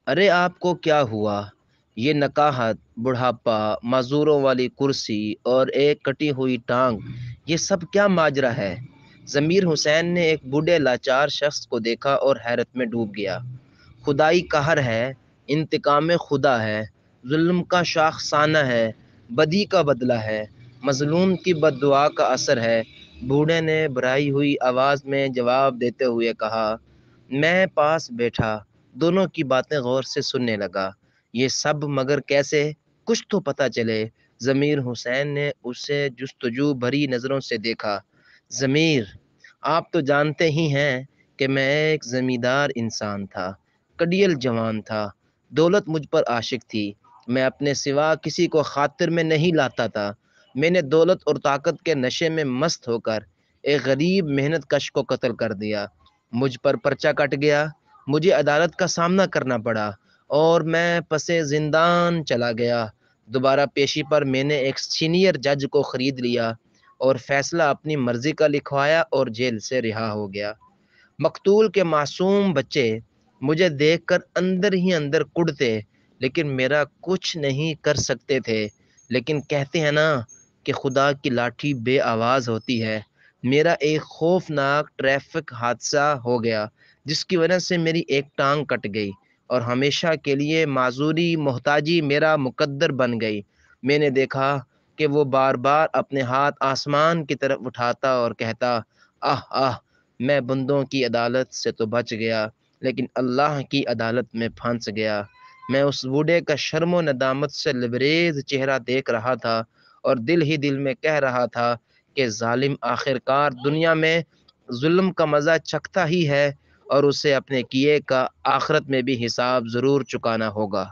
ارے آپ کو کیا ہوا؟ یہ نکاہت، بڑھاپا، معذوروں والی کرسی اور ایک کٹی ہوئی ٹانگ، یہ سب کیا ماجرا ہے؟ ضمیر حسین نے ایک بوڑھے لاچار شخص کو دیکھا اور حیرت میں ڈوب گیا۔ خدائی قہر ہے، انتقام خدا ہے، ظلم کا شاخسانہ ہے، بدی کا بدلہ ہے، مظلوم کی بد دعا کا اثر ہے۔ بوڑھے نے بھرائی ہوئی آواز میں جواب دیتے ہوئے کہا۔ میں پاس بیٹھا، دونوں کی باتیں غور سے سننے لگا۔ یہ سب مگر کیسے؟ کچھ تو پتہ چلے۔ ضمیر حسین نے اسے جستجو بھری نظروں سے دیکھا۔ ضمیر، آپ تو جانتے ہی ہیں کہ میں ایک زمیندار انسان تھا، کڈیل جوان تھا، دولت مجھ پر عاشق تھی، میں اپنے سوا کسی کو خاطر میں نہیں لاتا تھا۔ میں نے دولت اور طاقت کے نشے میں مست ہو کر ایک غریب محنت کش کو قتل کر دیا۔ مجھ پر پرچہ کٹ گیا، مجھے عدالت کا سامنا کرنا پڑا اور میں پسے زندان چلا گیا۔ دوبارہ پیشی پر میں نے ایک سینئر جج کو خرید لیا اور فیصلہ اپنی مرضی کا لکھوایا اور جیل سے رہا ہو گیا۔ مقتول کے معصوم بچے مجھے دیکھ کر اندر ہی اندر کڑتے، لیکن میرا کچھ نہیں کر سکتے تھے۔ لیکن کہتے ہیں نا کہ خدا کی لاٹھی بے آواز ہوتی ہے۔ میرا ایک خوفناک ٹریفک حادثہ ہو گیا جس کی وجہ سے میری ایک ٹانگ کٹ گئی اور ہمیشہ کے لیے معذوری محتاجی میرا مقدر بن گئی۔ میں نے دیکھا کہ وہ بار بار اپنے ہاتھ آسمان کی طرف اٹھاتا اور کہتا، آہ آہ، میں بندوں کی عدالت سے تو بچ گیا لیکن اللہ کی عدالت میں پھنس گیا۔ میں اس بوڑھے کا شرم و ندامت سے لبریز چہرہ دیکھ رہا تھا اور دل ہی دل میں کہہ رہا تھا کہ ظالم آخرکار دنیا میں ظلم کا مزہ چکھتا ہی ہے اور اسے اپنے کیے کا آخرت میں بھی حساب ضرور چکانا ہوگا۔